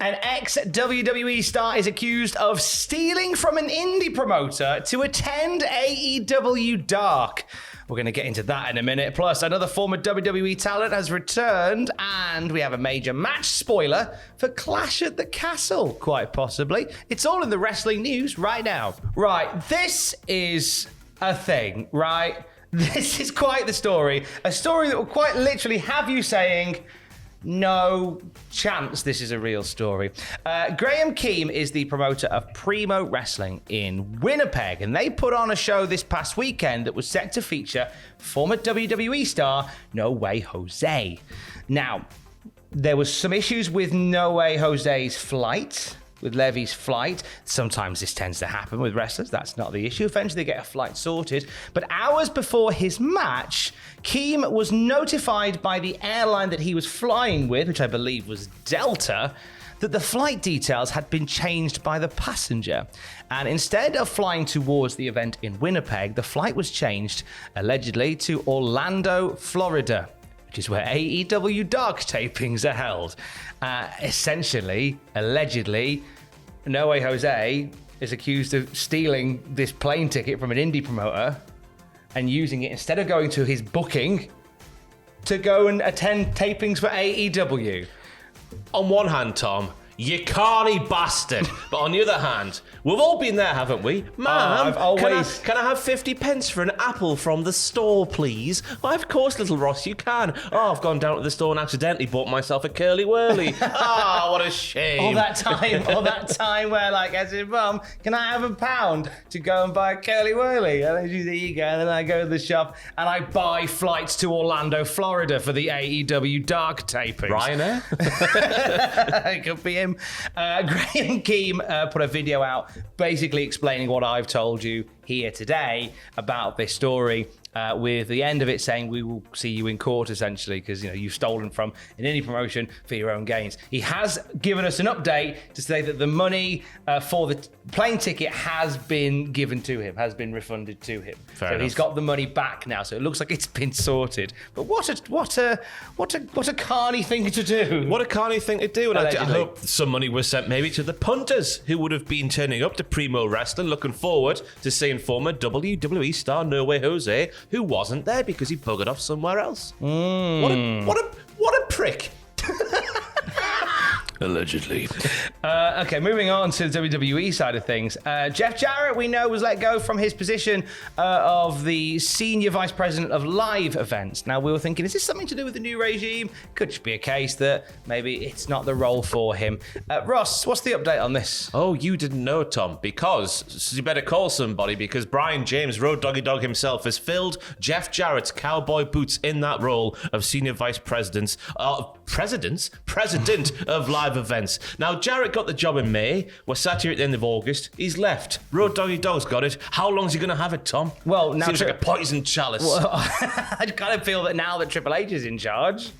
An ex-WWE star is accused of stealing from an indie promoter to attend AEW Dark. We're going to get into that in a minute. Plus, another former WWE talent has returned, and we have a major match spoiler for Clash at the Castle, quite possibly. It's all in the wrestling news right now. Right, this is a thing, right? This is quite the story. A story that will quite literally have you saying, no chance this is a real story. Graham Keem is the promoter of Primo Wrestling in Winnipeg, and they put on a show this past weekend that was set to feature former WWE star No Way Jose. Now, there was some issues with No Way Jose's flight, with Levy's flight. Sometimes this tends to happen with wrestlers. That's not the issue. Eventually they get a flight sorted. But hours before his match, Keem was notified by the airline that he was flying with, which I believe was Delta, that the flight details had been changed by the passenger. And instead of flying towards the event in Winnipeg, the flight was changed, allegedly, to Orlando, Florida, which is where AEW Dark tapings are held. Essentially, allegedly, No Way Jose is accused of stealing this plane ticket from an indie promoter and using it, instead of going to his booking, to go and attend tapings for AEW. On one hand, Tom, you carny bastard. But on the other hand, we've all been there, haven't we? Ma'am, can I have 50 pence for an apple from the store, please? Why, of course, little Ross, you can. Oh, I've gone down to the store and accidentally bought myself a curly whirly. Ah, what a shame. All that time where, like, I said, Mum, can I have £1 to go and buy a curly whirly? And then she's, there you go. And then I go to the shop and I buy flights to Orlando, Florida for the AEW Dark tapings. Ryanair? It could be him. Graham Keem put a video out basically explaining what I've told you here today about this story, with the end of it saying we will see you in court, essentially, because you've stolen from an indie promotion for your own gains. He has given us an update to say that the money for the plane ticket has been given to him, has been refunded to him. Fair so enough. He's got the money back now, so it looks like it's been sorted. But what a carny thing to do. What a carny thing to do. And I Allegedly. hope some money was sent maybe to the punters who would have been turning up to Primo Wrestling, looking forward to seeing former WWE star No Way Jose, who wasn't there because he buggered off somewhere else. What a prick. Allegedly. Okay, moving on to the WWE side of things. Jeff Jarrett, we know, was let go from his position of the Senior Vice President of Live Events. Now, we were thinking, is this something to do with the new regime? Could just be a case that maybe it's not the role for him. Ross, what's the update on this? Oh, you didn't know, Tom, because you better call somebody, because Brian James, Road Doggy Dog himself, has filled Jeff Jarrett's cowboy boots in that role of Senior Vice President of Live Events. Now, Jarrett got the job in May. We're sat here at the end of August. He's left. Road Doggy Dog's got it. How long's he going to have it, Tom? Well, now seems like a poison chalice. Well, I kind of feel that now that Triple H is in charge,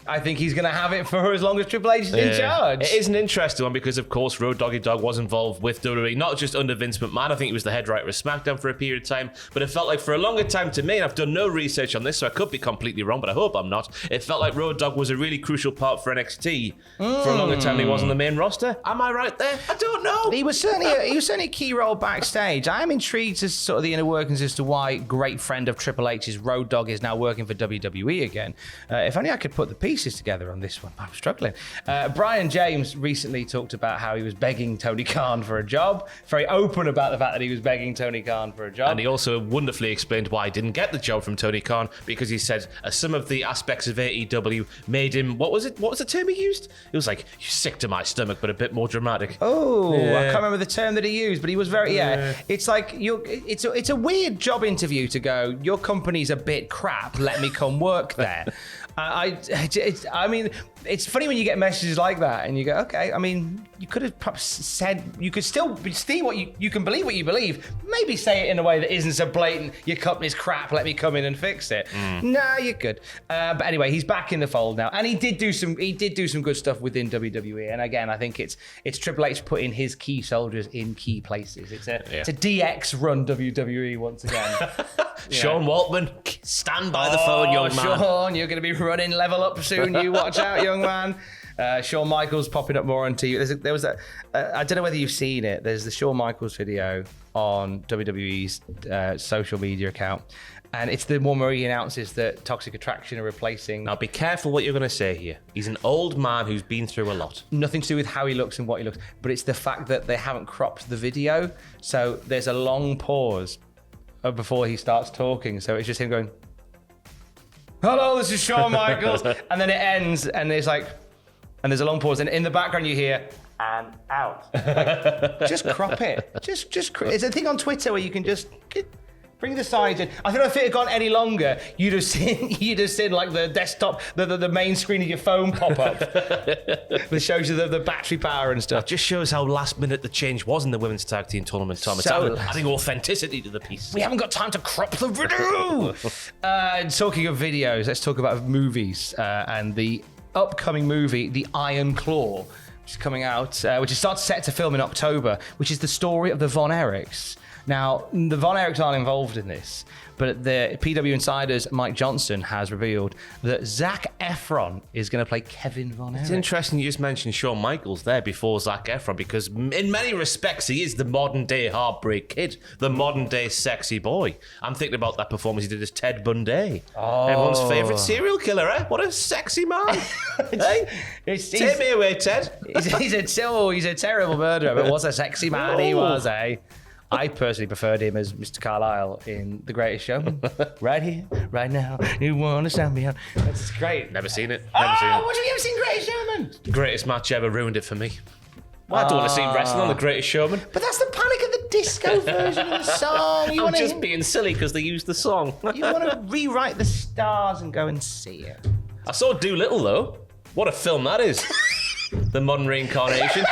I think he's going to have it for as long as Triple H is in charge. It is an interesting one because, of course, Road Doggy Dog was involved with WWE, not just under Vince McMahon. I think he was the head writer of SmackDown for a period of time, but it felt like for a longer time to me, and I've done no research on this, so I could be completely wrong, but I hope I'm not. It felt like Road Dogg was a really crucial part for NXT. For a longer time, he was on the main roster. Am I right there? I don't know. He was certainly a key role backstage. I am intrigued as sort of the inner workings as to why great friend of Triple H's Road Dogg is now working for WWE again. If only I could put the pieces together on this one. I'm struggling. Brian James recently talked about how he was begging Tony Khan for a job. Very open about the fact that he was begging Tony Khan for a job. And he also wonderfully explained why he didn't get the job from Tony Khan, because he said some of the aspects of AEW made him, what was the term he used? It was like, you sick to my stomach, but a bit more dramatic. Oh, yeah. I can't remember the term that he used, but he was very, it's like, it's a weird job interview to go, your company's a bit crap, let me come work there. I mean, it's funny when you get messages like that and you go, okay, I mean, you could have perhaps said, you could still see what you can believe what you believe. Maybe say it in a way that isn't so blatant, your company's crap, let me come in and fix it. Nah, you're good. But anyway, he's back in the fold now. And he did do some good stuff within WWE. And again, I think it's Triple H putting his key soldiers in key places. It's a DX run WWE once again. Sean Waltman, stand by the phone, young man. Sean, you're going to be running level up soon. You watch out, young man. Shawn Michaels popping up more on TV. There was I don't know whether you've seen it. There's the Shawn Michaels video on WWE's social media account. And it's the one where he announces that Toxic Attraction are replacing... Now, be careful what you're going to say here. He's an old man who's been through a lot. Nothing to do with how he looks and what he looks, but it's the fact that they haven't cropped the video. So there's a long pause before he starts talking. So it's just him going, hello, this is Shawn Michaels. And then it ends, and there's a long pause. And in the background, you hear, and out. Like, just crop it. It's a thing on Twitter where you can just... Bring the sides in. I think if it had gone any longer, you'd have seen like the desktop, the main screen of your phone pop up. That shows you the battery power and stuff. It just shows how last minute the change was in the women's tag team tournament, Tom. It's adding authenticity to the piece. We haven't got time to crop the video. Talking of videos, let's talk about movies and the upcoming movie, The Iron Claw, which is coming out, which is set to film in October, which is the story of the Von Erichs. Now, the Von Erichs aren't involved in this, but the PW Insider's Mike Johnson has revealed that Zac Efron is going to play Kevin Von Erich. It's interesting you just mentioned Shawn Michaels there before Zac Efron, because in many respects he is the modern-day Heartbreak Kid, the modern-day sexy boy. I'm thinking about that performance he did as Ted Bundy. Oh. Everyone's favourite serial killer, eh? What a sexy man. Hey? Take me away, Ted. He's a terrible murderer, but what a sexy man he was, eh? I personally preferred him as Mr. Carlisle in The Greatest Showman. Right here, right now, you want to stand me out. That's great. Never seen it. What have you ever seen Greatest Showman? The greatest match ever ruined it for me. Well, I don't want to see wrestling on The Greatest Showman. But that's the Panic at the Disco version of the song. I'm just being silly because they used the song. You want to rewrite the stars and go and see it. I saw Doolittle, though. What a film that is. The modern reincarnation.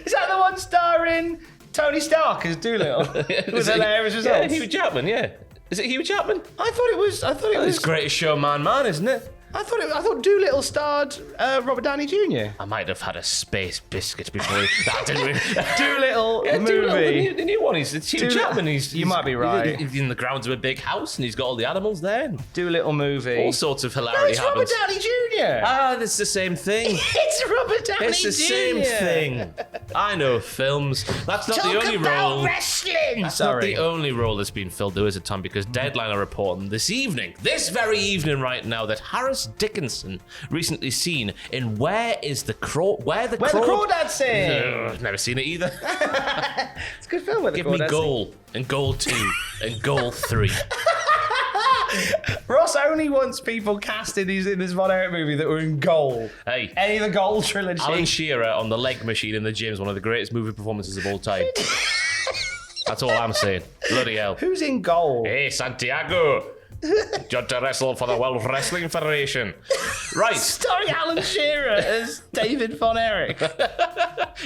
Is that the one starring Tony Stark as Doolittle? With hilarious results. Yeah, Hugh Jackman, yeah. Is it Hugh Jackman? I thought it was. It's Greatest Showman, isn't it? I thought Doolittle starred Robert Downey Jr. I might have had a space biscuit before that didn't really... Doolittle movie. Doolittle, the new one. It's Hugh Jackman. You might be right. He's in the grounds of a big house and he's got all the animals there. Doolittle movie. All sorts of hilarity happens. It's Robert Downey Jr. Ah, that's the same thing. It's Robert Downey Jr. It's the same thing. I know films. That's not the only role. Wrestling. That's not the only role that's been filled, though, is it, Tom? Because Deadline are reporting this very evening right now, that Harris Dickinson recently seen in Where the Crawdads Sing. I've never seen it either. It's a good film. Give me Goal and Goal 2 and Goal 3. Ross only wants people cast in this Von Erich movie that were in Goal. Hey, any of the Goal trilogy. Alan Shearer on the leg machine in the gym is one of the greatest movie performances of all time. That's all I'm saying. Bloody hell. Who's in Goal? Hey, Santiago. Got to wrestle for the World Wrestling Federation. Right. Starring Alan Shearer as David Von Erich.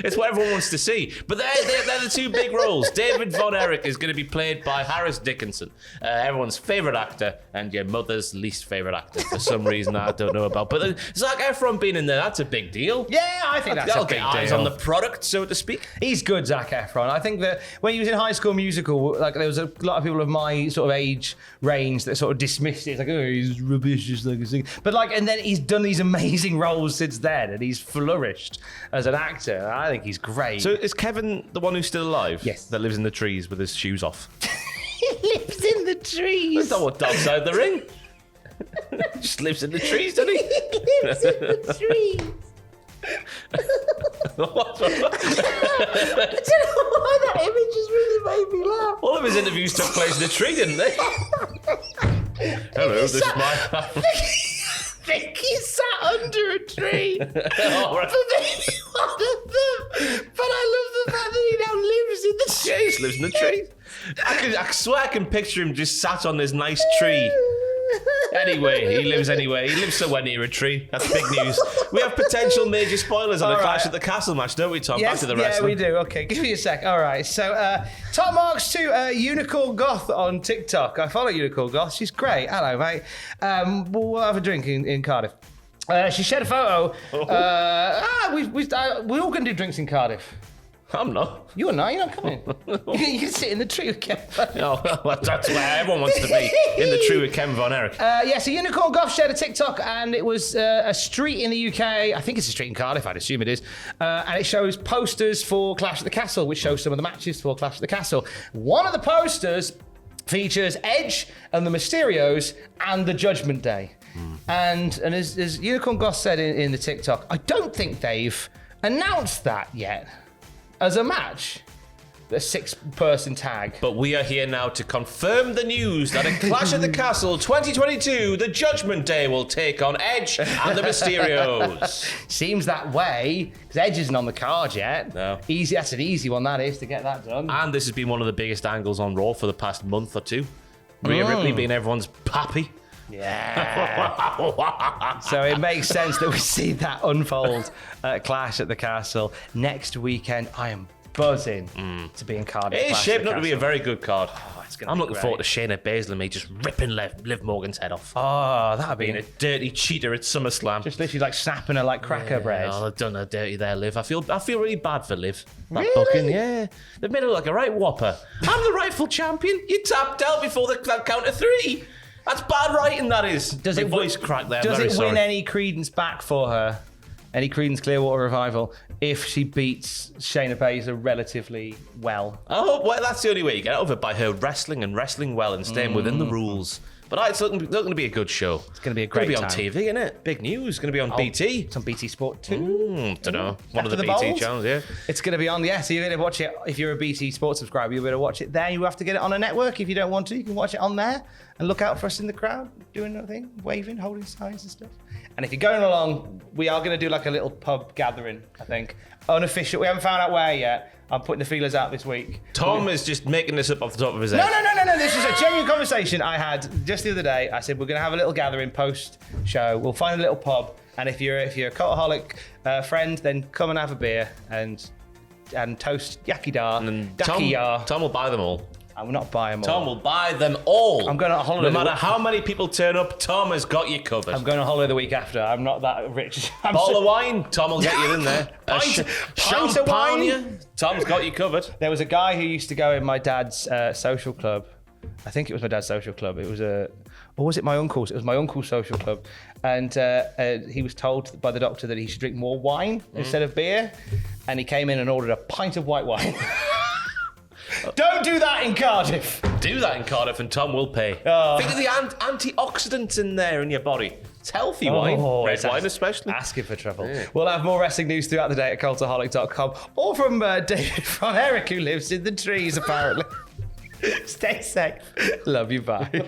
It's what everyone wants to see. But they're the two big roles. David Von Erich is going to be played by Harris Dickinson, everyone's favourite actor and your mother's least favourite actor for some reason I don't know about. But Zac Efron being in there, that's a big deal. Yeah, I think that's a big deal. Eyes on the product, so to speak. He's good, Zac Efron. I think that when he was in High School Musical, like there was a lot of people of my sort of age range that sort of dismissed it. It's like, oh, he's rubbish, just like a singer. But and then he's done these amazing roles since then, and he's flourished as an actor. I think he's great. So is Kevin the one who's still alive? Yes. That lives in the trees with his shoes off? He lives in the trees. That's not what Dog's Out the Ring. He just lives in the trees, doesn't he? He lives in the trees. I don't know why that image just really made me laugh. All of his interviews took place in the tree, didn't they? Hello, this is my... I think he sat under a tree. Right. But maybe one of them. But I love the fact that he now lives in the tree. Yeah, he just lives in the tree. I swear I can picture him just sat on this nice tree. Anyway, he lives anywhere. He lives somewhere near a tree. That's big news. We have potential major spoilers on the Clash at the Castle match, don't we, Tom? Yes, back to the wrestling. Yeah, we do. Okay, give me a sec. All right. So, top marks to Unicorn Goth on TikTok. I follow Unicorn Goth. She's great. Hello, mate. We'll have a drink in Cardiff. She shared a photo. We're all going to do drinks in Cardiff. I'm not. You're not coming. You can sit in the tree with Kevin. No, that's where everyone wants to be, in the tree with Ken Von Erich. So Unicorn Goth shared a TikTok, and it was a street in the UK. I think it's a street in Cardiff, I'd assume it is. And it shows posters for Clash at the Castle, which shows some of the matches for Clash at the Castle. One of the posters features Edge and the Mysterios and the Judgment Day. And as Unicorn Goth said in the TikTok, I don't think they've announced that yet as a match. A 6-person tag. But we are here now to confirm the news that at Clash at the Castle 2022, the Judgment Day will take on Edge and the Mysterios. Seems that way, because Edge isn't on the card yet. No. Easy. That's an easy one, that is, to get that done. And this has been one of the biggest angles on Raw for the past month or two. Rhea Ripley being everyone's pappy. Yeah. So it makes sense that we see that unfold at Clash at the Castle next weekend. I am buzzing to be in Cardiff. It is Clash shaping at up the to be a Castle. very good card. I'm looking great. forward to Shayna Baszler and me just ripping Liv Morgan's head off. Oh, that'd be Being a dirty cheater at SummerSlam. just literally like snapping her like cracker bread. Oh, they've done her dirty there, Liv. I feel really bad for Liv. That Really? booking, yeah. They've made her look like a right whopper. I'm the rightful champion. You tapped out before the count of 3. That's bad writing, that is. Does My it voice cracked there. Does Very it sorry. win any credence back for her? Any credence Clearwater Revival if she beats Shayna Baszler relatively well? Oh, well, that's the only way you get over it, by her wrestling and wrestling well and staying within the rules. But it's looking to be a good show. It's gonna be a Gonna great be on time. TV, isn't it? Big news. It's going to be on BT. It's on BT Sport 2. Don't know. One After of the the BT bowls? channels, yeah. It's going to be on, so you're going to watch it. If you're a BT Sport subscriber, you're going to watch it there. You have to get it on a network. If you don't want to, you can watch it on there and look out for us in the crowd doing nothing, waving, holding signs and stuff. And if you're going along, we are going to do like a little pub gathering, I think. Unofficial. We haven't found out where yet. I'm putting the feelers out this week. Tom is just making this up off the top of his head. No. This is a genuine conversation I had just the other day. I said we're going to have a little gathering post show. We'll find a little pub, and if you're a Cultaholic friend, then come and have a beer and toast Yakidar And Dakiyar. Tom will buy them all. I will not buy them all. Tom will buy them all. I'm going on holiday. No matter how many people turn up, Tom has got you covered. I'm going on holiday the week after. I'm not that rich. Bottle of wine, Tom will get you in there. Pint of wine. Champagne, Tom's got you covered. There was a guy who used to go in my dad's social club. I think it was my dad's social club. It was or was it my uncle's? It was my uncle's social club. And he was told by the doctor that he should drink more wine instead of beer. And he came in and ordered a pint of white wine. Don't do that in Cardiff. Do that in Cardiff and Tom will pay. Oh. Think of the antioxidants in there in your body. It's healthy wine. Red it's wine especially. Asking for trouble. Yeah. We'll have more wrestling news throughout the day at cultaholic.com or from David from Erich, who lives in the trees, apparently. Stay safe. Love you. Bye.